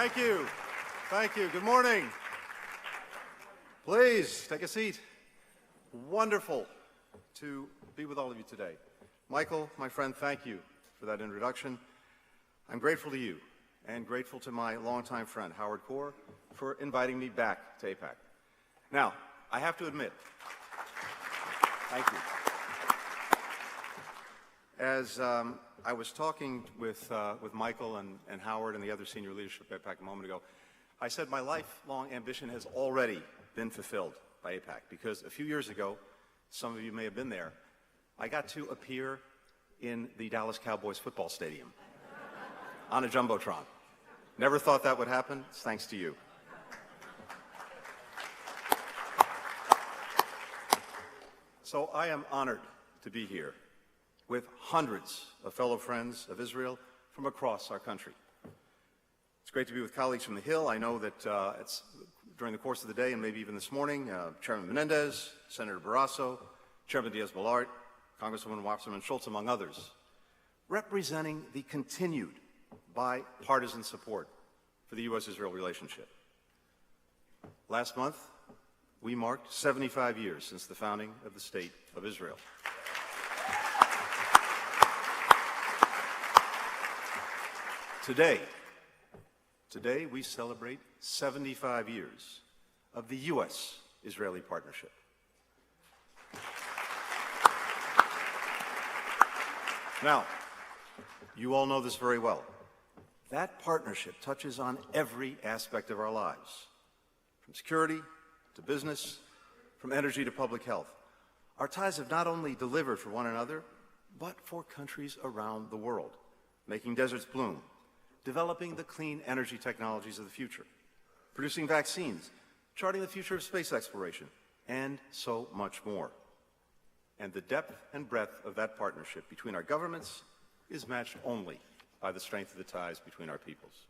Thank you. Thank you. Good morning. Please take a seat. Wonderful to be with all of you today. Michael, my friend, thank you for that introduction. I'm grateful to you and grateful to my longtime friend, Howard Kaur, for inviting me back to AIPAC. Now, I have to admit, thank you. As I was talking with Michael and Howard and the other senior leadership at AIPAC a moment ago, I said my lifelong ambition has already been fulfilled by AIPAC because a few years ago, some of you may have been there, I got to appear in the Dallas Cowboys football stadium on a Jumbotron. Never thought that would happen. It's thanks to you. So I am honored to be here with hundreds of fellow friends of Israel from across our country. It's great to be with colleagues from the Hill. I know that it's during the course of the day and maybe even this morning, Chairman Menendez, Senator Barrasso, Chairman Diaz-Balart, Congresswoman Wasserman Schultz, among others, representing the continued bipartisan support for the U.S.-Israel relationship. Last month, we marked 75 years since the founding of the State of Israel. Today we celebrate 75 years of the U.S.-Israeli partnership. Now, you all know this very well. That partnership touches on every aspect of our lives, from security to business, from energy to public health. Our ties have not only delivered for one another, but for countries around the world, making deserts bloom, developing the clean energy technologies of the future, producing vaccines, charting the future of space exploration, and so much more. And the depth and breadth of that partnership between our governments is matched only by the strength of the ties between our peoples.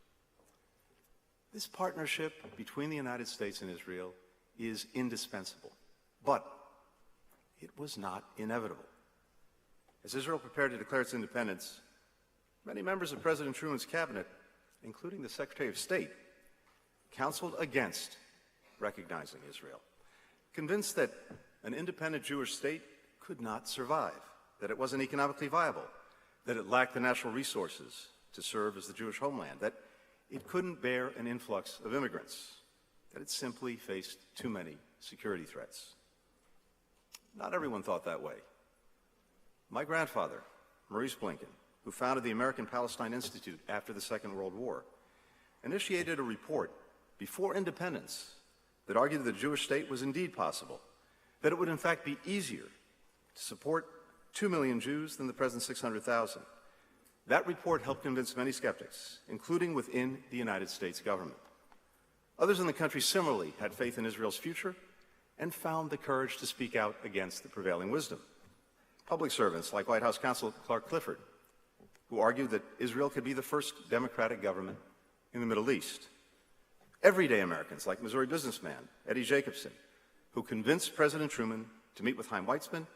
This partnership between the United States and Israel is indispensable, but it was not inevitable. As Israel prepared to declare its independence, many members of President Truman's cabinet, including the Secretary of State, counseled against recognizing Israel, convinced that an independent Jewish state could not survive, that it wasn't economically viable, that it lacked the natural resources to serve as the Jewish homeland, that it couldn't bear an influx of immigrants, that it simply faced too many security threats. Not everyone thought that way. My grandfather, Maurice Blinken, who founded the American Palestine Institute after the Second World War, initiated a report before independence that argued that the Jewish state was indeed possible, that it would in fact be easier to support 2 million Jews than the present 600,000. That report helped convince many skeptics, including within the United States government. Others in the country similarly had faith in Israel's future and found the courage to speak out against the prevailing wisdom. Public servants like White House counsel Clark Clifford, who argued that Israel could be the first democratic government in the Middle East. Everyday Americans like Missouri businessman Eddie Jacobson, who convinced President Truman to meet with Chaim Weizmann,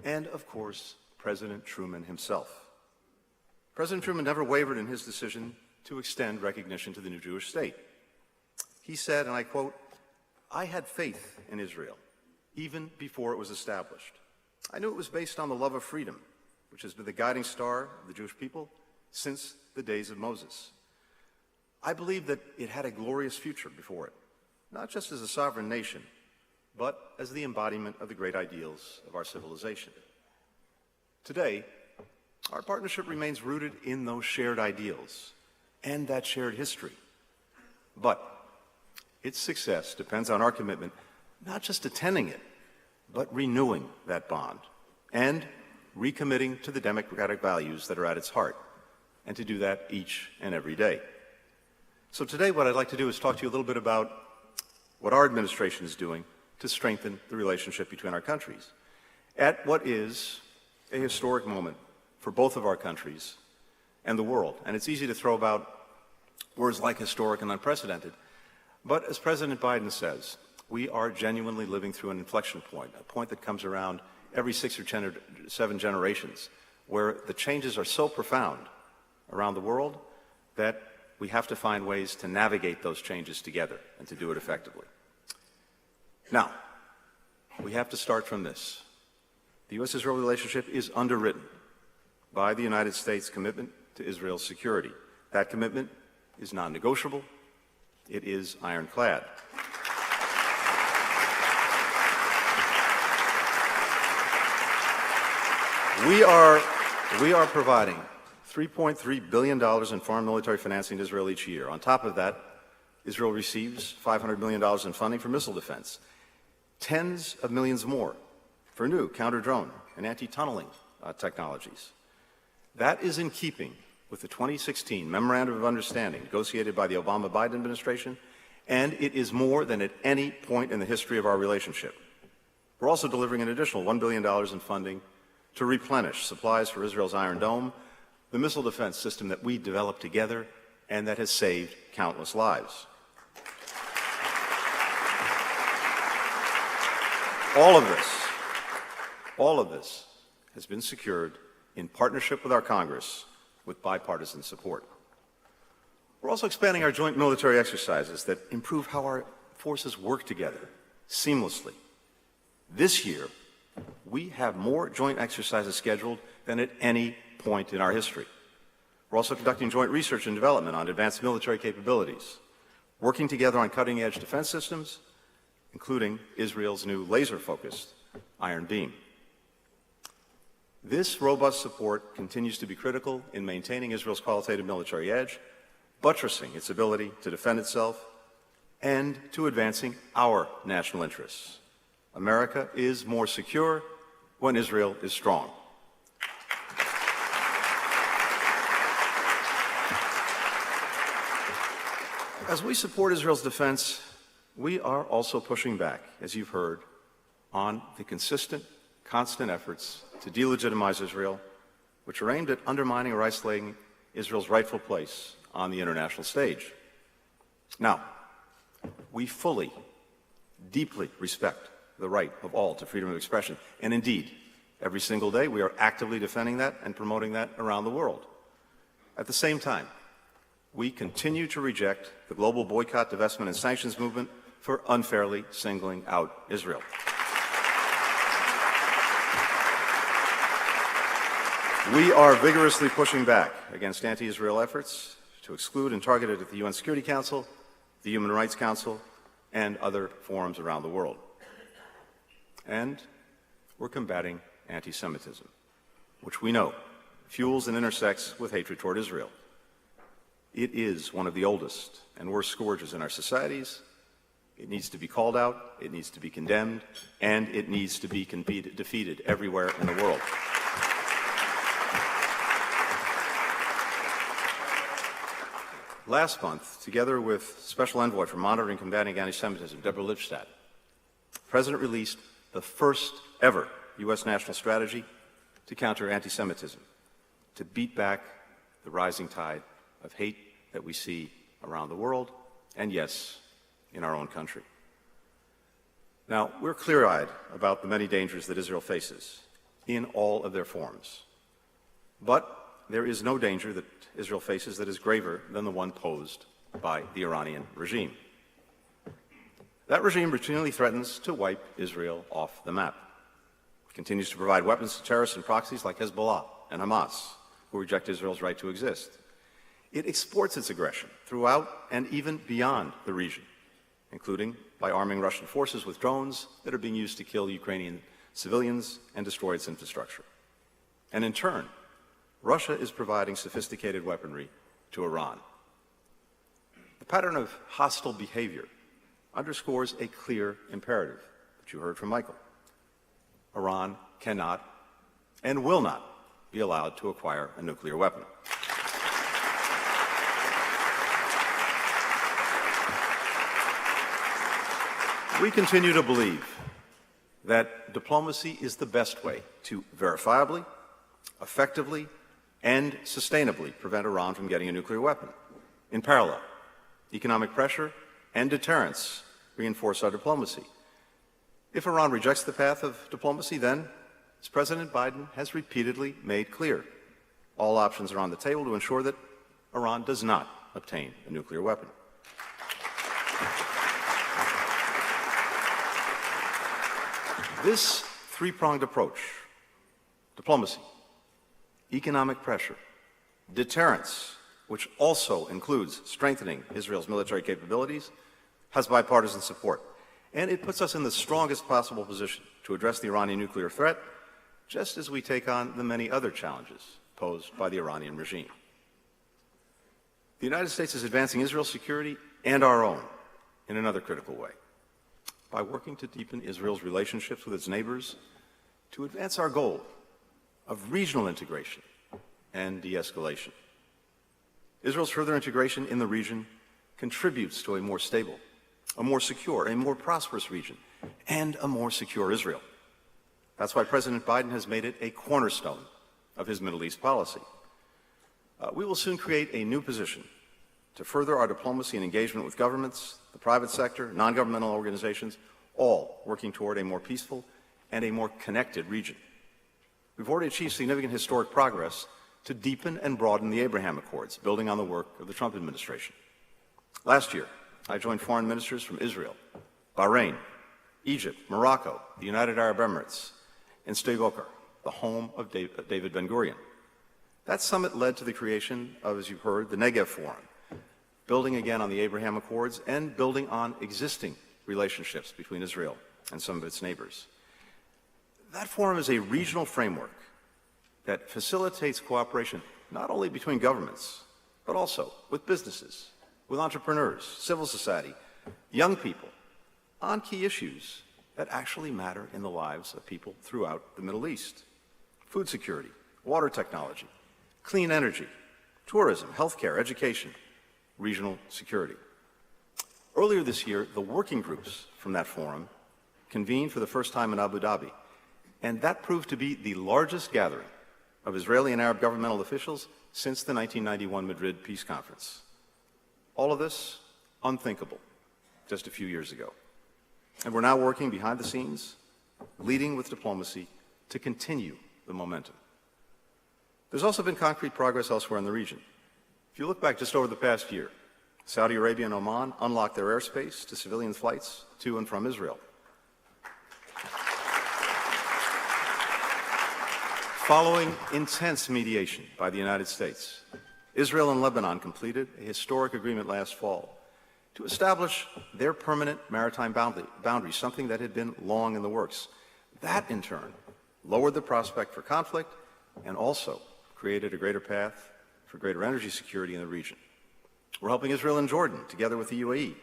and, of course, President Truman himself. President Truman never wavered in his decision to extend recognition to the new Jewish state. He said, and I quote, "I had faith in Israel, even before it was established. I knew it was based on the love of freedom, which has been the guiding star of the Jewish people since the days of Moses. I believed that it had a glorious future before it, not just as a sovereign nation, but as the embodiment of the great ideals of our civilization." Today, our partnership remains rooted in those shared ideals and that shared history. But its success depends on our commitment not just attending it, but renewing that bond and recommitting to the democratic values that are at its heart, and to do that each and every day. So today what I'd like to do is talk to you a little bit about what our administration is doing to strengthen the relationship between our countries at what is a historic moment for both of our countries and the world. And it's easy to throw about words like historic and unprecedented, but as President Biden says, we are genuinely living through an inflection point, a point that comes around every 6 or 7 generations, where the changes are so profound around the world that we have to find ways to navigate those changes together and to do it effectively. Now, we have to start from this. The U.S.-Israel relationship is underwritten by the United States' commitment to Israel's security. That commitment is non-negotiable. It is ironclad. We are providing $3.3 billion in foreign military financing to Israel each year. On top of that, Israel receives $500 million in funding for missile defense, tens of millions more for new counter-drone and anti-tunneling technologies. That is in keeping with the 2016 Memorandum of Understanding negotiated by the Obama-Biden administration, and it is more than at any point in the history of our relationship. We're also delivering an additional $1 billion in funding to replenish supplies for Israel's Iron Dome, the missile defense system that we developed together and that has saved countless lives. All of this has been secured in partnership with our Congress with bipartisan support. We're also expanding our joint military exercises that improve how our forces work together seamlessly. This year, we have more joint exercises scheduled than at any point in our history. We're also conducting joint research and development on advanced military capabilities, working together on cutting-edge defense systems, including Israel's new laser-focused Iron Beam. This robust support continues to be critical in maintaining Israel's qualitative military edge, buttressing its ability to defend itself, and to advancing our national interests. America is more secure when Israel is strong. As we support Israel's defense, we are also pushing back, as you've heard, on the consistent, constant efforts to delegitimize Israel, which are aimed at undermining or isolating Israel's rightful place on the international stage. Now, we fully, deeply respect the right of all to freedom of expression, and indeed, every single day we are actively defending that and promoting that around the world. At the same time, we continue to reject the global boycott, divestment, and sanctions movement for unfairly singling out Israel. We are vigorously pushing back against anti-Israel efforts to exclude and target it at the UN Security Council, the Human Rights Council, and other forums around the world. And we're combating anti-Semitism, which we know fuels and intersects with hatred toward Israel. It is one of the oldest and worst scourges in our societies. It needs to be called out, it needs to be condemned, and it needs to be defeated everywhere in the world. Last month, together with Special Envoy for Monitoring and Combating Anti-Semitism, Deborah Lipstadt, the President released the first ever U.S. national strategy to counter anti-Semitism, to beat back the rising tide of hate that we see around the world, and yes, in our own country. Now, we're clear-eyed about the many dangers that Israel faces in all of their forms. But there is no danger that Israel faces that is graver than the one posed by the Iranian regime. That regime routinely threatens to wipe Israel off the map. It continues to provide weapons to terrorists and proxies like Hezbollah and Hamas, who reject Israel's right to exist. It exports its aggression throughout and even beyond the region, including by arming Russian forces with drones that are being used to kill Ukrainian civilians and destroy its infrastructure. And in turn, Russia is providing sophisticated weaponry to Iran. The pattern of hostile behavior underscores a clear imperative that you heard from Michael. Iran cannot and will not be allowed to acquire a nuclear weapon. We continue to believe that diplomacy is the best way to verifiably, effectively, and sustainably prevent Iran from getting a nuclear weapon. In parallel, economic pressure and deterrence reinforce our diplomacy. If Iran rejects the path of diplomacy, then, as President Biden has repeatedly made clear, all options are on the table to ensure that Iran does not obtain a nuclear weapon. This three-pronged approach, diplomacy, economic pressure, deterrence, which also includes strengthening Israel's military capabilities, has bipartisan support. And it puts us in the strongest possible position to address the Iranian nuclear threat, just as we take on the many other challenges posed by the Iranian regime. The United States is advancing Israel's security and our own in another critical way, by working to deepen Israel's relationships with its neighbors to advance our goal of regional integration and de-escalation. Israel's further integration in the region contributes to a more stable, a more secure, a more prosperous region, and a more secure Israel. That's why President Biden has made it a cornerstone of his Middle East policy. We will soon create a new position to further our diplomacy and engagement with governments, the private sector, non-governmental organizations, all working toward a more peaceful and a more connected region. We've already achieved significant historic progress to deepen and broaden the Abraham Accords, building on the work of the Trump administration. Last year, I joined foreign ministers from Israel, Bahrain, Egypt, Morocco, the United Arab Emirates, and Sde-Boker, the home of David Ben-Gurion. That summit led to the creation of, as you've heard, the Negev Forum, building again on the Abraham Accords and building on existing relationships between Israel and some of its neighbors. That forum is a regional framework that facilitates cooperation not only between governments, but also with businesses, with entrepreneurs, civil society, young people, on key issues that actually matter in the lives of people throughout the Middle East: food security, water technology, clean energy, tourism, healthcare, education, regional security. Earlier this year, the working groups from that forum convened for the first time in Abu Dhabi, and that proved to be the largest gathering of Israeli and Arab governmental officials since the 1991 Madrid Peace Conference. All of this unthinkable just a few years ago. And we're now working behind the scenes, leading with diplomacy to continue the momentum. There's also been concrete progress elsewhere in the region. If you look back just over the past year, Saudi Arabia and Oman unlocked their airspace to civilian flights to and from Israel. Following intense mediation by the United States, Israel and Lebanon completed a historic agreement last fall to establish their permanent maritime boundary, something that had been long in the works. That, in turn, lowered the prospect for conflict and also created a greater path for greater energy security in the region. We're helping Israel and Jordan, together with the UAE,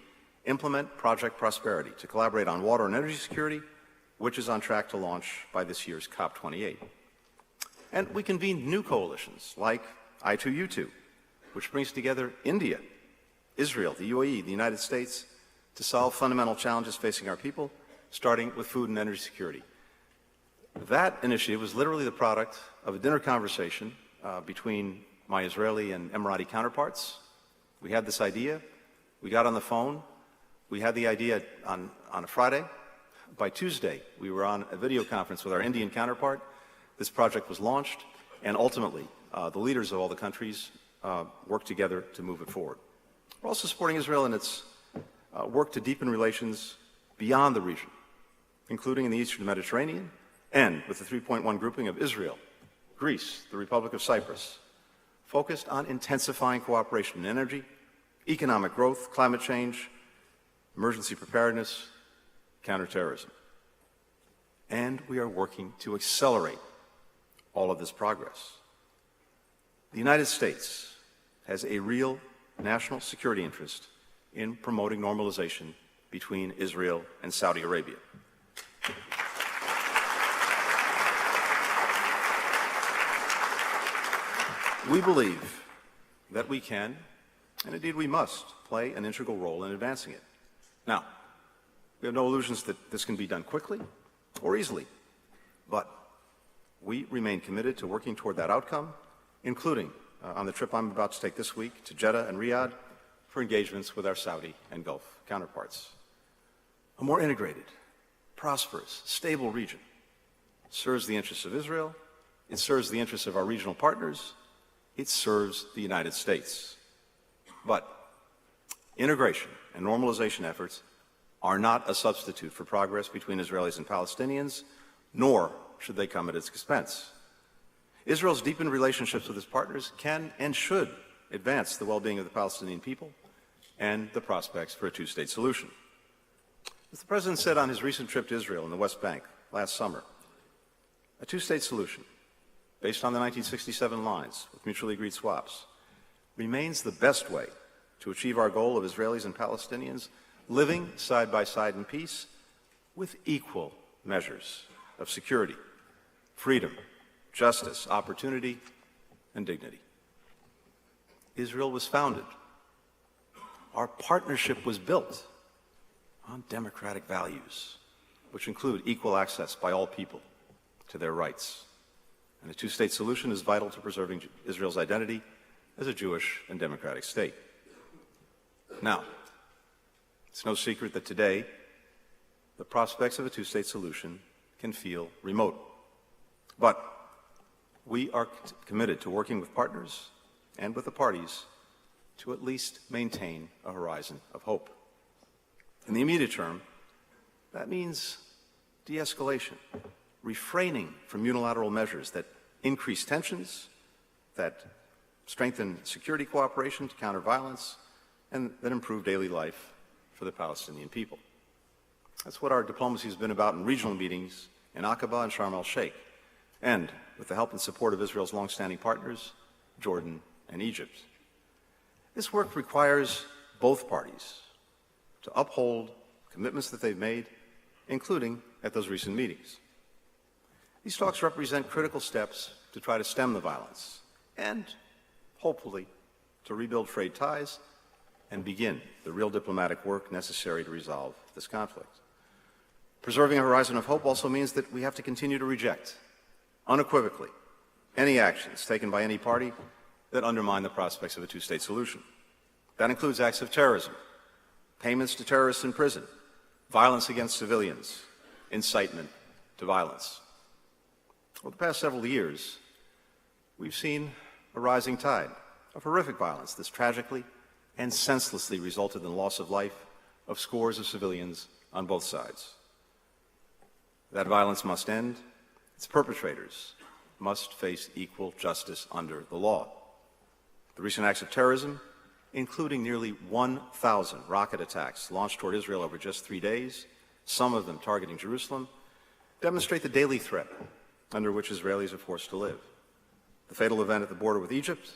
implement Project Prosperity to collaborate on water and energy security, which is on track to launch by this year's COP28. And we convened new coalitions like I2U2, which brings together India, Israel, the UAE, the United States, to solve fundamental challenges facing our people, starting with food and energy security. That initiative was literally the product of a dinner conversation between my Israeli and Emirati counterparts. We had this idea. We got on the phone. We had the idea on a Friday. By Tuesday, we were on a video conference with our Indian counterpart. This project was launched, and ultimately, the leaders of all the countries worked together to move it forward. We're also supporting Israel in its work to deepen relations beyond the region, including in the Eastern Mediterranean, and with the 3.1 grouping of Israel, Greece, the Republic of Cyprus, focused on intensifying cooperation in energy, economic growth, climate change, emergency preparedness, counterterrorism. And we are working to accelerate all of this progress. The United States has a real national security interest in promoting normalization between Israel and Saudi Arabia. We believe that we can, and indeed we must, play an integral role in advancing it. Now, we have no illusions that this can be done quickly or easily, but we remain committed to working toward that outcome, including on the trip I'm about to take this week to Jeddah and Riyadh for engagements with our Saudi and Gulf counterparts. A more integrated, prosperous, stable region serves the interests of Israel, it serves the interests of our regional partners, it serves the United States. But integration and normalization efforts are not a substitute for progress between Israelis and Palestinians, nor should they come at its expense. Israel's deepened relationships with its partners can and should advance the well-being of the Palestinian people and the prospects for a two-state solution. As the President said on his recent trip to Israel and the West Bank last summer, a two-state solution, based on the 1967 lines with mutually agreed swaps, remains the best way to achieve our goal of Israelis and Palestinians living side by side in peace with equal measures of security, freedom, justice, opportunity, and dignity. Israel was founded. Our partnership was built on democratic values, which include equal access by all people to their rights. And a two-state solution is vital to preserving Israel's identity as a Jewish and democratic state. Now, it's no secret that today the prospects of a two-state solution can feel remote. But we are committed to working with partners and with the parties to at least maintain a horizon of hope. In the immediate term, that means de-escalation, refraining from unilateral measures that increase tensions, that strengthen security cooperation to counter violence, and that improve daily life for the Palestinian people. That's what our diplomacy has been about in regional meetings in Aqaba and Sharm el-Sheikh, and with the help and support of Israel's longstanding partners, Jordan and Egypt. This work requires both parties to uphold commitments that they've made, including at those recent meetings. These talks represent critical steps to try to stem the violence and, hopefully, to rebuild frayed ties and begin the real diplomatic work necessary to resolve this conflict. Preserving a horizon of hope also means that we have to continue to reject, unequivocally, any actions taken by any party that undermine the prospects of a two-state solution. That includes acts of terrorism, payments to terrorists in prison, violence against civilians, incitement to violence. Over the past several years, we've seen a rising tide of horrific violence that's tragically and senselessly resulted in the loss of life of scores of civilians on both sides. That violence must end. Its perpetrators must face equal justice under the law. The recent acts of terrorism, including nearly 1,000 rocket attacks launched toward Israel over just 3 days, some of them targeting Jerusalem, demonstrate the daily threat under which Israelis are forced to live. The fatal event at the border with Egypt,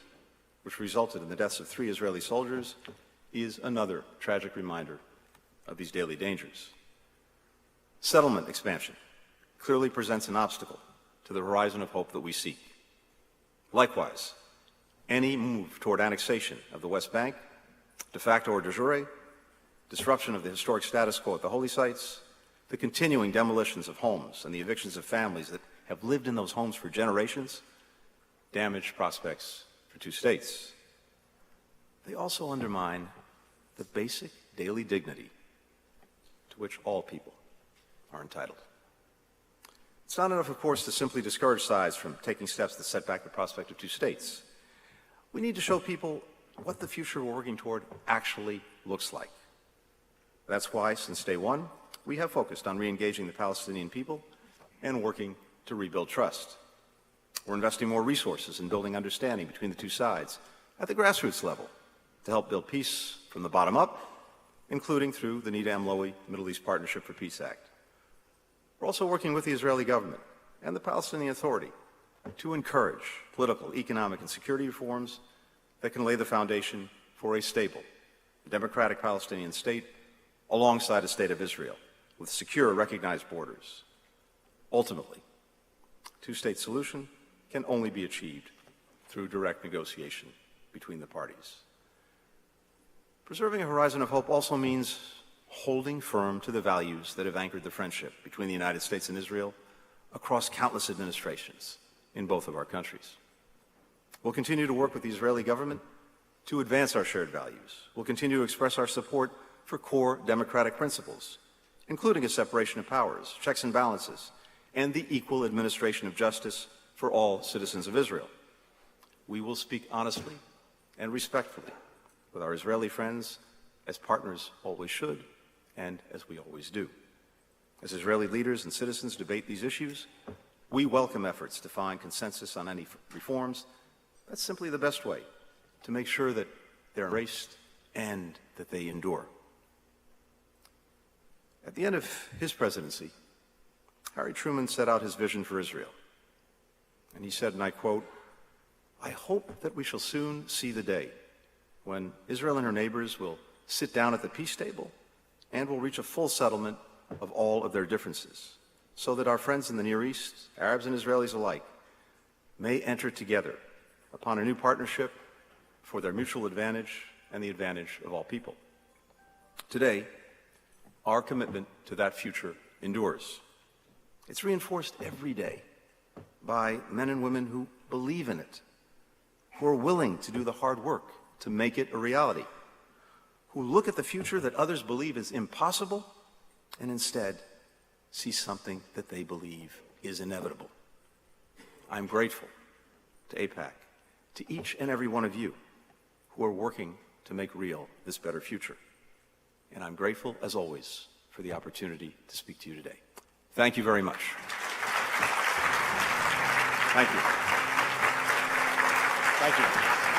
which resulted in the deaths of 3 Israeli soldiers, is another tragic reminder of these daily dangers. Settlement expansion clearly presents an obstacle to the horizon of hope that we seek. Likewise, any move toward annexation of the West Bank, de facto or de jure, disruption of the historic status quo at the holy sites, the continuing demolitions of homes and the evictions of families that have lived in those homes for generations, damage prospects for two states. They also undermine the basic daily dignity to which all people are entitled. It's not enough, of course, to simply discourage sides from taking steps that set back the prospect of two states. We need to show people what the future we're working toward actually looks like. That's why, since day one, we have focused on re-engaging the Palestinian people and working to rebuild trust. We're investing more resources in building understanding between the two sides at the grassroots level to help build peace from the bottom up, including through the Nida M. Middle East Partnership for Peace Act. We're also working with the Israeli government and the Palestinian Authority to encourage political, economic, and security reforms that can lay the foundation for a stable, democratic Palestinian state alongside a state of Israel with secure, recognized borders. Ultimately, a two-state solution can only be achieved through direct negotiation between the parties. Preserving a horizon of hope also means holding firm to the values that have anchored the friendship between the United States and Israel across countless administrations in both of our countries. We'll continue to work with the Israeli government to advance our shared values. We'll continue to express our support for core democratic principles, including a separation of powers, checks and balances, and the equal administration of justice for all citizens of Israel. We will speak honestly and respectfully with our Israeli friends, as partners always should, and as we always do. As Israeli leaders and citizens debate these issues, we welcome efforts to find consensus on any reforms. That's simply the best way to make sure that they're embraced and that they endure. At the end of his presidency, Harry Truman set out his vision for Israel. And he said, and I quote, "I hope that we shall soon see the day when Israel and her neighbors will sit down at the peace table and will reach a full settlement of all of their differences, so that our friends in the Near East, Arabs and Israelis alike, may enter together upon a new partnership for their mutual advantage and the advantage of all people." Today, our commitment to that future endures. It's reinforced every day by men and women who believe in it, who are willing to do the hard work to make it a reality, who look at the future that others believe is impossible and instead see something that they believe is inevitable. I'm grateful to AIPAC, to each and every one of you who are working to make real this better future. And I'm grateful, as always, for the opportunity to speak to you today. Thank you very much. Thank you. Thank you.